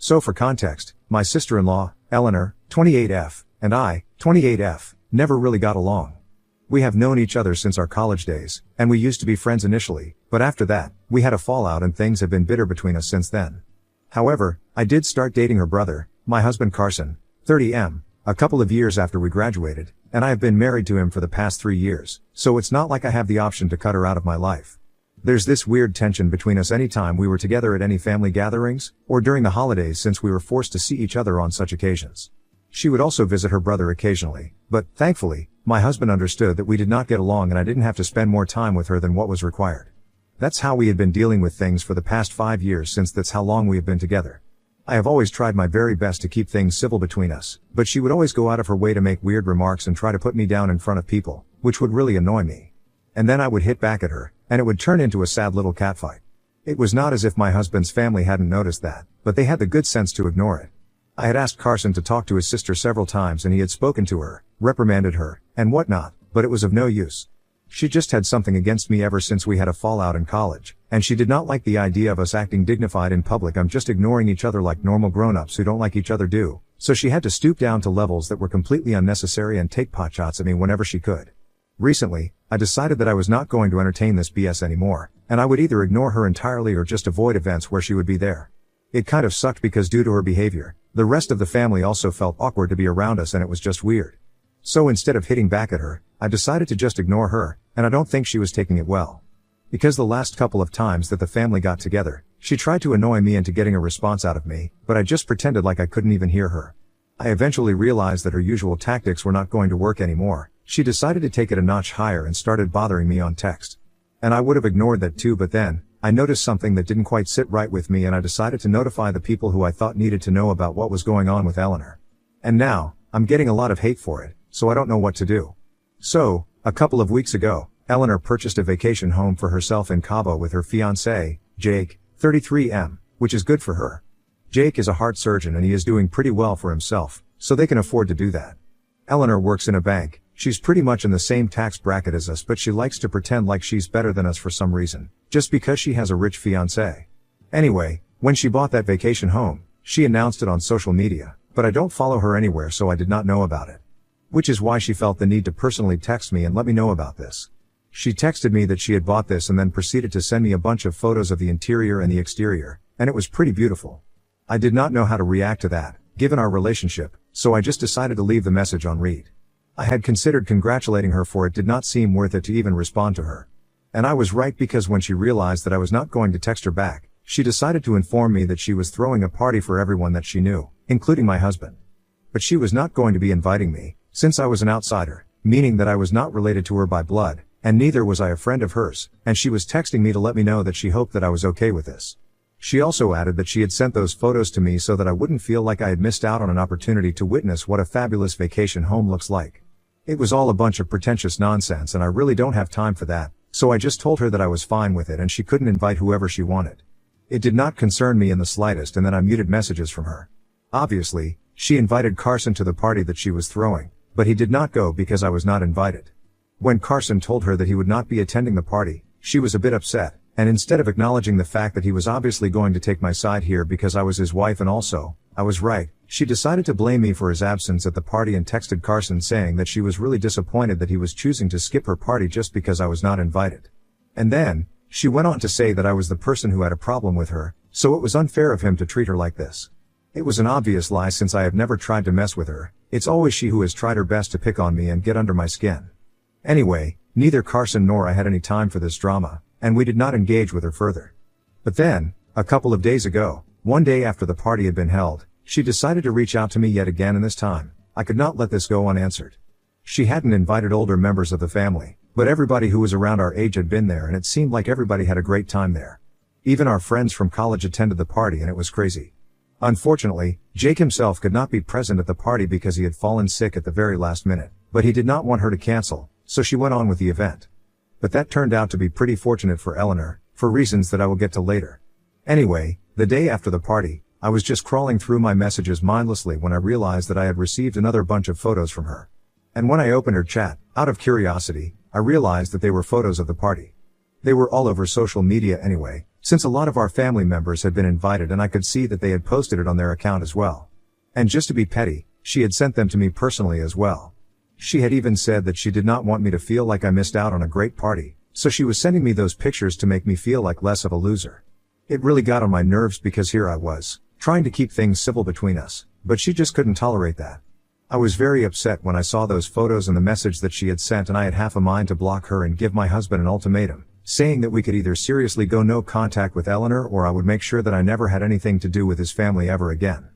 So for context, my sister-in-law, Eleanor, 28F, and I, 28F, never really got along. We have known each other since our college days, and we used to be friends initially, but after that, we had a fallout and things have been bitter between us since then. However, I did start dating her brother, my husband Carson, 30M, a couple of years after we graduated, and I have been married to him for the past 3 years, so it's not like I have the option to cut her out of my life. There's this weird tension between us anytime we were together at any family gatherings, or during the holidays since we were forced to see each other on such occasions. She would also visit her brother occasionally, but, thankfully, my husband understood that we did not get along and I didn't have to spend more time with her than what was required. That's how we had been dealing with things for the past 5 years since that's how long we have been together. I have always tried my very best to keep things civil between us, but she would always go out of her way to make weird remarks and try to put me down in front of people, which would really annoy me. And then I would hit back at her, and it would turn into a sad little catfight. It was not as if my husband's family hadn't noticed that, but they had the good sense to ignore it. I had asked Carson to talk to his sister several times and he had spoken to her, reprimanded her, and whatnot, but it was of no use. She just had something against me ever since we had a fallout in college, and she did not like the idea of us acting dignified in public and just ignoring each other like normal grown-ups who don't like each other do, so she had to stoop down to levels that were completely unnecessary and take potshots at me whenever she could. Recently, I decided that I was not going to entertain this BS anymore, and I would either ignore her entirely or just avoid events where she would be there. It kind of sucked because due to her behavior, the rest of the family also felt awkward to be around us and it was just weird. So instead of hitting back at her, I decided to just ignore her, and I don't think she was taking it well. Because the last couple of times that the family got together, she tried to annoy me into getting a response out of me, but I just pretended like I couldn't even hear her. I eventually realized that her usual tactics were not going to work anymore. She decided to take it a notch higher and started bothering me on text. And I would have ignored that too, but then, I noticed something that didn't quite sit right with me and I decided to notify the people who I thought needed to know about what was going on with Eleanor. And now, I'm getting a lot of hate for it, so I don't know what to do. So, a couple of weeks ago, Eleanor purchased a vacation home for herself in Cabo with her fiancé, Jake, 33M, which is good for her. Jake is a heart surgeon and he is doing pretty well for himself, so they can afford to do that. Eleanor works in a bank. She's pretty much in the same tax bracket as us, but she likes to pretend like she's better than us for some reason, just because she has a rich fiancé. Anyway, when she bought that vacation home, she announced it on social media, but I don't follow her anywhere so I did not know about it. Which is why she felt the need to personally text me and let me know about this. She texted me that she had bought this and then proceeded to send me a bunch of photos of the interior and the exterior, and it was pretty beautiful. I did not know how to react to that, given our relationship, so I just decided to leave the message on read. I had considered congratulating her for it did not seem worth it to even respond to her. And I was right because when she realized that I was not going to text her back, she decided to inform me that she was throwing a party for everyone that she knew, including my husband. But she was not going to be inviting me, since I was an outsider, meaning that I was not related to her by blood, and neither was I a friend of hers, and she was texting me to let me know that she hoped that I was okay with this. She also added that she had sent those photos to me so that I wouldn't feel like I had missed out on an opportunity to witness what a fabulous vacation home looks like. It was all a bunch of pretentious nonsense and I really don't have time for that, so I just told her that I was fine with it and she couldn't invite whoever she wanted. It did not concern me in the slightest and then I muted messages from her. Obviously, she invited Carson to the party that she was throwing, but he did not go because I was not invited. When Carson told her that he would not be attending the party, she was a bit upset, and instead of acknowledging the fact that he was obviously going to take my side here because I was his wife and also, I was right, she decided to blame me for his absence at the party and texted Carson saying that she was really disappointed that he was choosing to skip her party just because I was not invited. And then, she went on to say that I was the person who had a problem with her, so it was unfair of him to treat her like this. It was an obvious lie since I have never tried to mess with her. It's always she who has tried her best to pick on me and get under my skin. Anyway, neither Carson nor I had any time for this drama, and we did not engage with her further. But then, a couple of days ago, one day after the party had been held, she decided to reach out to me yet again and this time, I could not let this go unanswered. She hadn't invited older members of the family, but everybody who was around our age had been there and it seemed like everybody had a great time there. Even our friends from college attended the party and it was crazy. Unfortunately, Jake himself could not be present at the party because he had fallen sick at the very last minute, but he did not want her to cancel, so she went on with the event. But that turned out to be pretty fortunate for Eleanor, for reasons that I will get to later. Anyway, the day after the party, I was just crawling through my messages mindlessly when I realized that I had received another bunch of photos from her. And when I opened her chat, out of curiosity, I realized that they were photos of the party. They were all over social media anyway, since a lot of our family members had been invited and I could see that they had posted it on their account as well. And just to be petty, she had sent them to me personally as well. She had even said that she did not want me to feel like I missed out on a great party, so she was sending me those pictures to make me feel like less of a loser. It really got on my nerves because here I was, trying to keep things civil between us, but she just couldn't tolerate that. I was very upset when I saw those photos and the message that she had sent, and I had half a mind to block her and give my husband an ultimatum, saying that we could either seriously go no contact with Eleanor or I would make sure that I never had anything to do with his family ever again.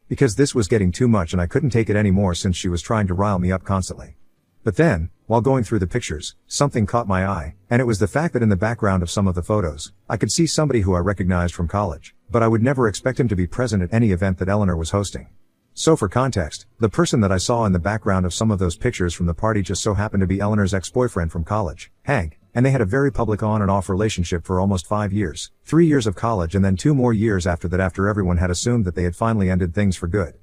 Because this was getting too much and I couldn't take it anymore since she was trying to rile me up constantly. But then, while going through the pictures, something caught my eye, and it was the fact that in the background of some of the photos, I could see somebody who I recognized from college, but I would never expect him to be present at any event that Eleanor was hosting. So for context, the person that I saw in the background of some of those pictures from the party just so happened to be Eleanor's ex-boyfriend from college, Hank, and they had a very public on and off relationship for almost 5 years, 3 years of college and then 2 more years after that, after everyone had assumed that they had finally ended things for good.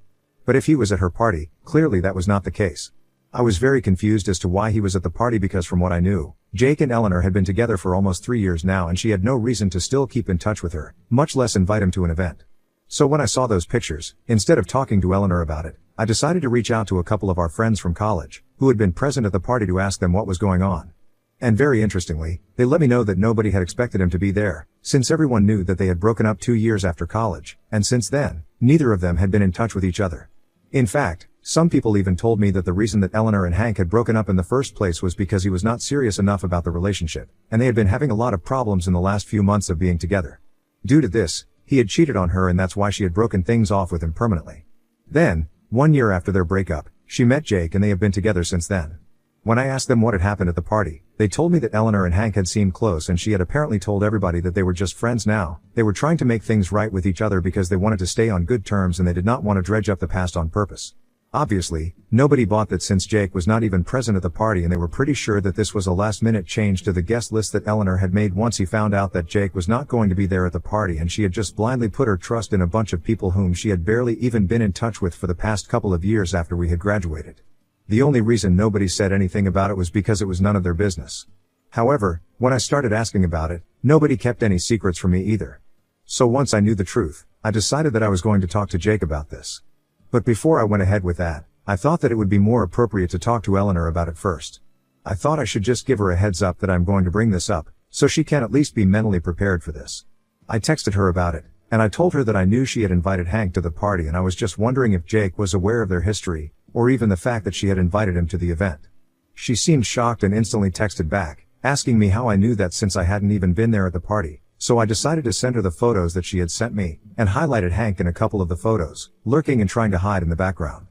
But if he was at her party, clearly that was not the case. I was very confused as to why he was at the party because from what I knew, Jake and Eleanor had been together for almost 3 years now and she had no reason to still keep in touch with her, much less invite him to an event. So when I saw those pictures, instead of talking to Eleanor about it, I decided to reach out to a couple of our friends from college, who had been present at the party, to ask them what was going on. And very interestingly, they let me know that nobody had expected him to be there, since everyone knew that they had broken up 2 years after college, and since then, neither of them had been in touch with each other. In fact, some people even told me that the reason that Eleanor and Hank had broken up in the first place was because he was not serious enough about the relationship, and they had been having a lot of problems in the last few months of being together. Due to this, he had cheated on her and that's why she had broken things off with him permanently. Then, 1 year after their breakup, she met Jake and they have been together since then. When I asked them what had happened at the party, they told me that Eleanor and Hank had seemed close and she had apparently told everybody that they were just friends now. They were trying to make things right with each other because they wanted to stay on good terms and they did not want to dredge up the past on purpose. Obviously, nobody bought that since Jake was not even present at the party and they were pretty sure that this was a last-minute change to the guest list that Eleanor had made once he found out that Jake was not going to be there at the party, and she had just blindly put her trust in a bunch of people whom she had barely even been in touch with for the past couple of years after we had graduated. The only reason nobody said anything about it was because it was none of their business. However, when I started asking about it, nobody kept any secrets from me either. So once I knew the truth, I decided that I was going to talk to Jake about this. But before I went ahead with that, I thought that it would be more appropriate to talk to Eleanor about it first. I thought I should just give her a heads up that I'm going to bring this up, so she can at least be mentally prepared for this. I texted her about it, and I told her that I knew she had invited Hank to the party and I was just wondering if Jake was aware of their history, or even the fact that she had invited him to the event. She seemed shocked and instantly texted back, asking me how I knew that since I hadn't even been there at the party. So I decided to send her the photos that she had sent me, and highlighted Hank in a couple of the photos, lurking and trying to hide in the background.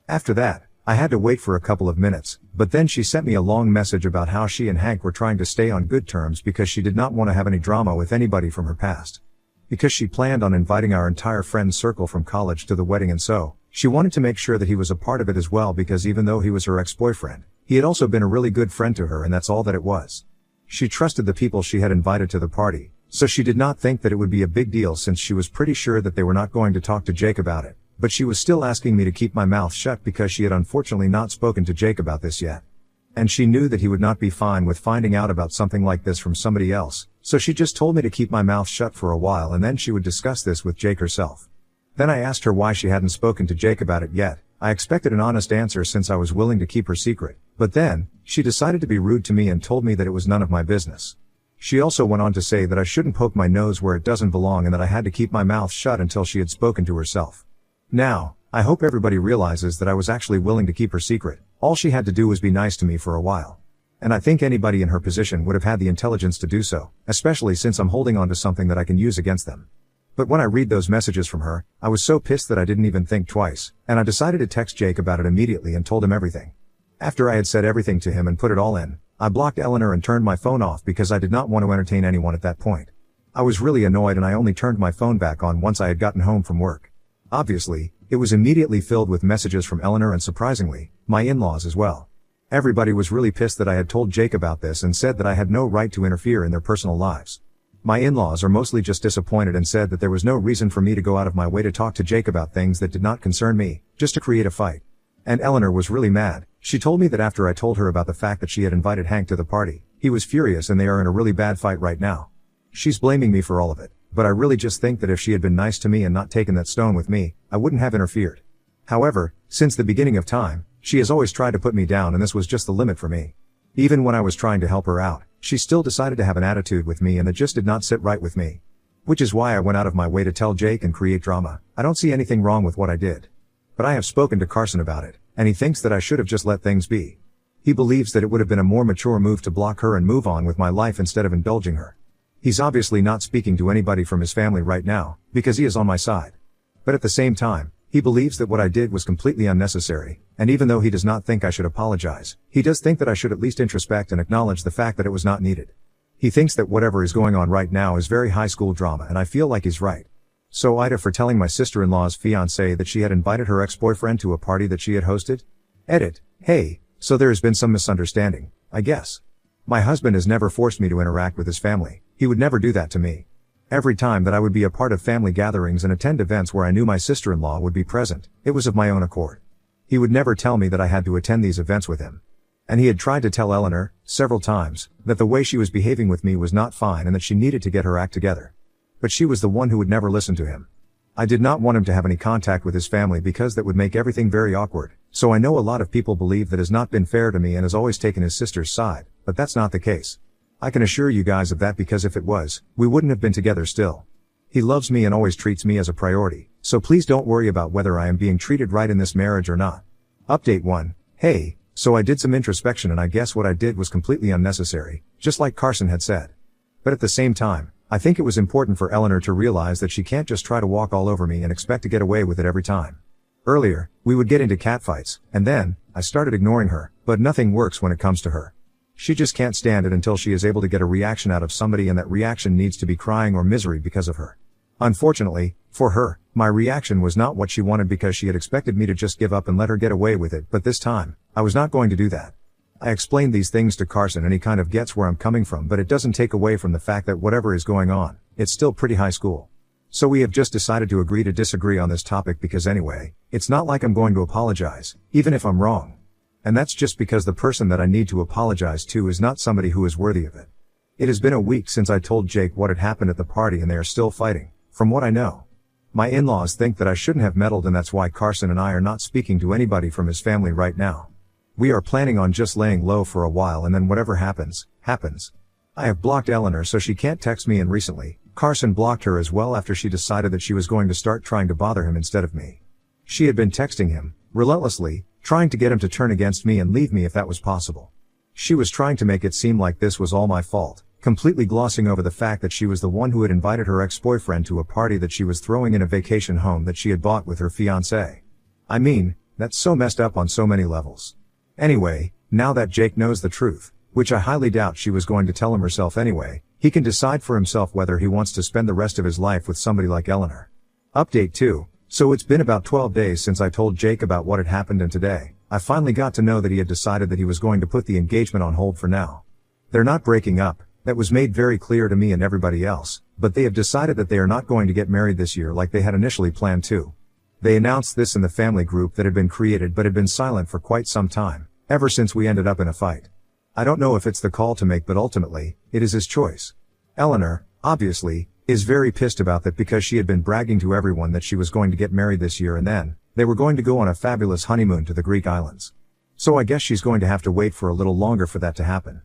After that, I had to wait for a couple of minutes, but then she sent me a long message about how she and Hank were trying to stay on good terms because she did not want to have any drama with anybody from her past. Because she planned on inviting our entire friend circle from college to the wedding, and so, she wanted to make sure that he was a part of it as well, because even though he was her ex-boyfriend, he had also been a really good friend to her, and that's all that it was. She trusted the people she had invited to the party, so she did not think that it would be a big deal since she was pretty sure that they were not going to talk to Jake about it, but she was still asking me to keep my mouth shut because she had unfortunately not spoken to Jake about this yet. And she knew that he would not be fine with finding out about something like this from somebody else, so she just told me to keep my mouth shut for a while and then she would discuss this with Jake herself. Then I asked her why she hadn't spoken to Jake about it yet. I expected an honest answer since I was willing to keep her secret, but then, she decided to be rude to me and told me that it was none of my business. She also went on to say that I shouldn't poke my nose where it doesn't belong and that I had to keep my mouth shut until she had spoken to herself. Now, I hope everybody realizes that I was actually willing to keep her secret. All she had to do was be nice to me for a while. And I think anybody in her position would have had the intelligence to do so, especially since I'm holding on to something that I can use against them. But when I read those messages from her, I was so pissed that I didn't even think twice, and I decided to text Jake about it immediately and told him everything. After I had said everything to him and put it all in, I blocked Eleanor and turned my phone off because I did not want to entertain anyone at that point. I was really annoyed and I only turned my phone back on once I had gotten home from work. Obviously, it was immediately filled with messages from Eleanor and surprisingly, my in-laws as well. Everybody was really pissed that I had told Jake about this and said that I had no right to interfere in their personal lives. My in-laws are mostly just disappointed and said that there was no reason for me to go out of my way to talk to Jake about things that did not concern me, just to create a fight. And Eleanor was really mad. She told me that after I told her about the fact that she had invited Hank to the party, he was furious and they are in a really bad fight right now. She's blaming me for all of it, but I really just think that if she had been nice to me and not taken that stone with me, I wouldn't have interfered. However, since the beginning of time, she has always tried to put me down, and this was just the limit for me. Even when I was trying to help her out, she still decided to have an attitude with me, and that just did not sit right with me. Which is why I went out of my way to tell Jake and create drama. I don't see anything wrong with what I did. But I have spoken to Carson about it, and he thinks that I should have just let things be. He believes that it would have been a more mature move to block her and move on with my life instead of indulging her. He's obviously not speaking to anybody from his family right now, because he is on my side. But at the same time, he believes that what I did was completely unnecessary, and even though he does not think I should apologize, he does think that I should at least introspect and acknowledge the fact that it was not needed. He thinks that whatever is going on right now is very high school drama, and I feel like he's right. So Ida for telling my sister-in-law's fiancé that she had invited her ex-boyfriend to a party that she had hosted? Edit. Hey, so there has been some misunderstanding, I guess. My husband has never forced me to interact with his family. He would never do that to me. Every time that I would be a part of family gatherings and attend events where I knew my sister-in-law would be present, it was of my own accord. He would never tell me that I had to attend these events with him. And he had tried to tell Eleanor, several times, that the way she was behaving with me was not fine and that she needed to get her act together. But she was the one who would never listen to him. I did not want him to have any contact with his family because that would make everything very awkward, so I know a lot of people believe that has not been fair to me and has always taken his sister's side, but that's not the case. I can assure you guys of that, because if it was, we wouldn't have been together still. He loves me and always treats me as a priority, so please don't worry about whether I am being treated right in this marriage or not. Update 1. Hey, so I did some introspection and I guess what I did was completely unnecessary, just like Carson had said. But at the same time, I think it was important for Eleanor to realize that she can't just try to walk all over me and expect to get away with it every time. Earlier, we would get into catfights, and then, I started ignoring her, but nothing works when it comes to her. She just can't stand it until she is able to get a reaction out of somebody, and that reaction needs to be crying or misery because of her. Unfortunately, for her, my reaction was not what she wanted, because she had expected me to just give up and let her get away with it, but this time, I was not going to do that. I explained these things to Carson and he kind of gets where I'm coming from, but it doesn't take away from the fact that whatever is going on, it's still pretty high school. So we have just decided to agree to disagree on this topic, because anyway, it's not like I'm going to apologize, even if I'm wrong. And that's just because the person that I need to apologize to is not somebody who is worthy of it. It has been a week since I told Jake what had happened at the party, and they are still fighting, from what I know. My in-laws think that I shouldn't have meddled, and that's why Carson and I are not speaking to anybody from his family right now. We are planning on just laying low for a while, and then whatever happens, happens. I have blocked Eleanor so she can't text me, and recently, Carson blocked her as well after she decided that she was going to start trying to bother him instead of me. She had been texting him, relentlessly, trying to get him to turn against me and leave me if that was possible. She was trying to make it seem like this was all my fault, completely glossing over the fact that she was the one who had invited her ex-boyfriend to a party that she was throwing in a vacation home that she had bought with her fiancé. I mean, that's so messed up on so many levels. Anyway, now that Jake knows the truth, which I highly doubt she was going to tell him herself anyway, he can decide for himself whether he wants to spend the rest of his life with somebody like Eleanor. Update 2. So it's been about 12 days since I told Jake about what had happened, and today, I finally got to know that he had decided that he was going to put the engagement on hold for now. They're not breaking up, that was made very clear to me and everybody else, but they have decided that they are not going to get married this year like they had initially planned to. They announced this in the family group that had been created but had been silent for quite some time, ever since we ended up in a fight. I don't know if it's the call to make, but ultimately, it is his choice. Eleanor, obviously, is very pissed about that, because she had been bragging to everyone that she was going to get married this year, and then, they were going to go on a fabulous honeymoon to the Greek islands. So I guess she's going to have to wait for a little longer for that to happen.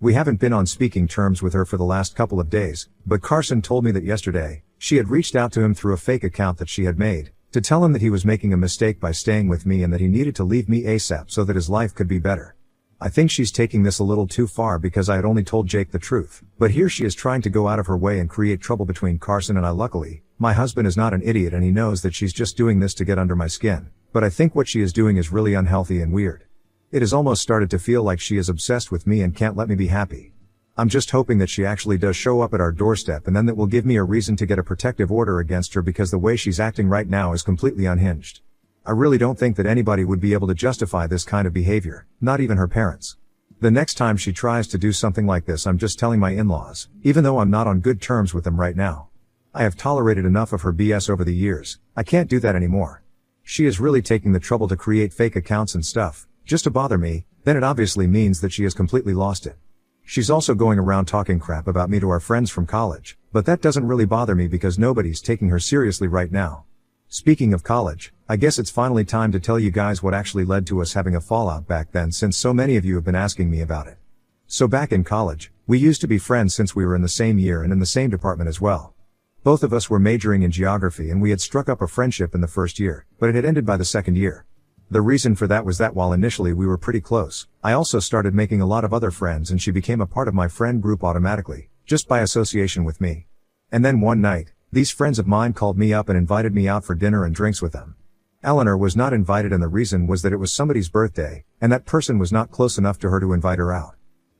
We haven't been on speaking terms with her for the last couple of days, but Carson told me that yesterday, she had reached out to him through a fake account that she had made, to tell him that he was making a mistake by staying with me and that he needed to leave me ASAP so that his life could be better. I think she's taking this a little too far, because I had only told Jake the truth, but here she is trying to go out of her way and create trouble between Carson and I. Luckily, my husband is not an idiot and he knows that she's just doing this to get under my skin, but I think what she is doing is really unhealthy and weird. It has almost started to feel like she is obsessed with me and can't let me be happy. I'm just hoping that she actually does show up at our doorstep, and then that will give me a reason to get a protective order against her, because the way she's acting right now is completely unhinged. I really don't think that anybody would be able to justify this kind of behavior, not even her parents. The next time she tries to do something like this, I'm just telling my in-laws, even though I'm not on good terms with them right now. I have tolerated enough of her BS over the years, I can't do that anymore. She is really taking the trouble to create fake accounts and stuff, just to bother me, then it obviously means that she has completely lost it. She's also going around talking crap about me to our friends from college, but that doesn't really bother me because nobody's taking her seriously right now. Speaking of college, I guess it's finally time to tell you guys what actually led to us having a fallout back then, since so many of you have been asking me about it. So back in college, we used to be friends since we were in the same year and in the same department as well. Both of us were majoring in geography and we had struck up a friendship in the first year, but it had ended by the second year. The reason for that was that while initially we were pretty close, I also started making a lot of other friends and she became a part of my friend group automatically, just by association with me. And then one night, these friends of mine called me up and invited me out for dinner and drinks with them. Eleanor was not invited and the reason was that it was somebody's birthday, and that person was not close enough to her to invite her out.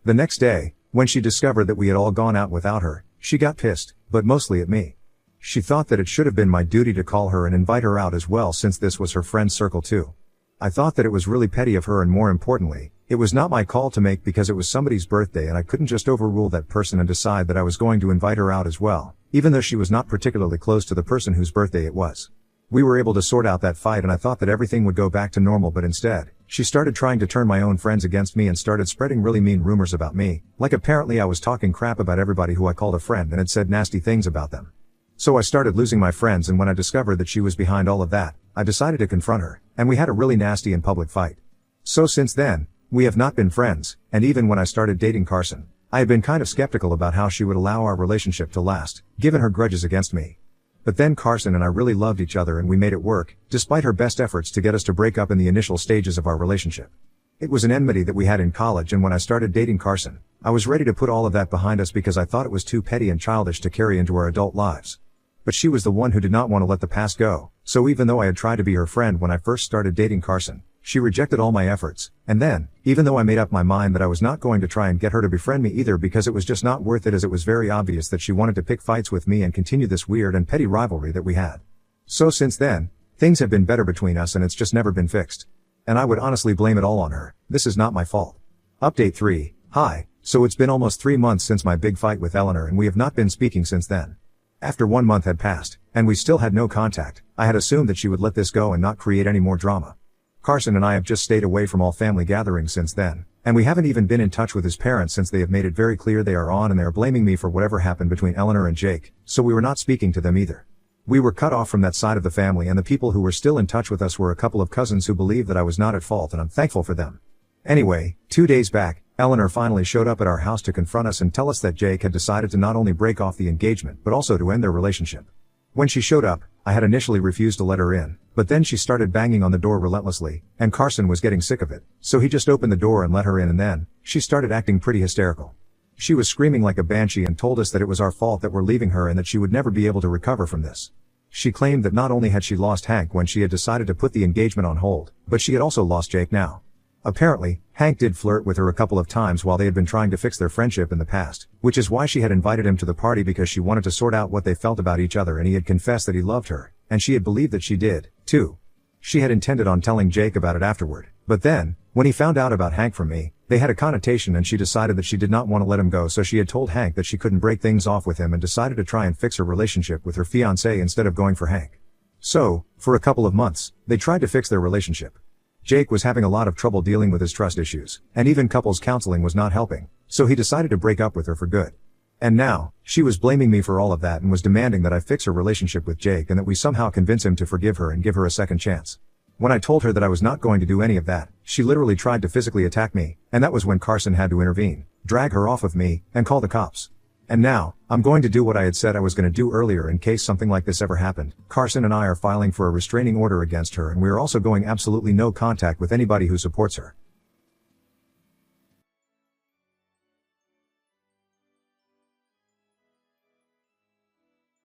The next day, when she discovered that we had all gone out without her, she got pissed, but mostly at me. She thought that it should have been my duty to call her and invite her out as well since this was her friend circle too. I thought that it was really petty of her and more importantly, it was not my call to make because it was somebody's birthday and I couldn't just overrule that person and decide that I was going to invite her out as well, even though she was not particularly close to the person whose birthday it was. We were able to sort out that fight and I thought that everything would go back to normal, but instead, she started trying to turn my own friends against me and started spreading really mean rumors about me, like apparently I was talking crap about everybody who I called a friend and had said nasty things about them. So I started losing my friends, and when I discovered that she was behind all of that, I decided to confront her, and we had a really nasty and public fight. So since then, we have not been friends, and even when I started dating Carson, I had been kind of skeptical about how she would allow our relationship to last, given her grudges against me. But then Carson and I really loved each other and we made it work, despite her best efforts to get us to break up in the initial stages of our relationship. It was an enmity that we had in college, and when I started dating Carson, I was ready to put all of that behind us because I thought it was too petty and childish to carry into our adult lives. But she was the one who did not want to let the past go, so even though I had tried to be her friend when I first started dating Carson, she rejected all my efforts, and then, even though I made up my mind that I was not going to try and get her to befriend me either because it was just not worth it, as it was very obvious that she wanted to pick fights with me and continue this weird and petty rivalry that we had. So since then, things have been better between us and it's just never been fixed. And I would honestly blame it all on her. This is not my fault. Update 3. Hi. So it's been almost 3 months since my big fight with Eleanor and we have not been speaking since then. After 1 month had passed, and we still had no contact, I had assumed that she would let this go and not create any more drama. Carson and I have just stayed away from all family gatherings since then, and we haven't even been in touch with his parents since they have made it very clear they are on and they are blaming me for whatever happened between Eleanor and Jake, so we were not speaking to them either. We were cut off from that side of the family, and the people who were still in touch with us were a couple of cousins who believed that I was not at fault, and I'm thankful for them. Anyway, 2 days back, Eleanor finally showed up at our house to confront us and tell us that Jake had decided to not only break off the engagement but also to end their relationship. When she showed up, I had initially refused to let her in, but then she started banging on the door relentlessly, and Carson was getting sick of it, so he just opened the door and let her in, and then, she started acting pretty hysterical. She was screaming like a banshee and told us that it was our fault that we're leaving her and that she would never be able to recover from this. She claimed that not only had she lost Hank when she had decided to put the engagement on hold, but she had also lost Jake now. Apparently, Hank did flirt with her a couple of times while they had been trying to fix their friendship in the past, which is why she had invited him to the party, because she wanted to sort out what they felt about each other, and he had confessed that he loved her, and she had believed that she did, too. She had intended on telling Jake about it afterward, but then, when he found out about Hank from me, they had a connotation and she decided that she did not want to let him go, so she had told Hank that she couldn't break things off with him and decided to try and fix her relationship with her fiancé instead of going for Hank. So, for a couple of months, they tried to fix their relationship. Jake was having a lot of trouble dealing with his trust issues, and even couples counseling was not helping, so he decided to break up with her for good. And now, she was blaming me for all of that and was demanding that I fix her relationship with Jake and that we somehow convince him to forgive her and give her a second chance. When I told her that I was not going to do any of that, she literally tried to physically attack me, and that was when Carson had to intervene, drag her off of me, and call the cops. And now, I'm going to do what I had said I was going to do earlier in case something like this ever happened. Carson and I are filing for a restraining order against her, and we are also going absolutely no contact with anybody who supports her.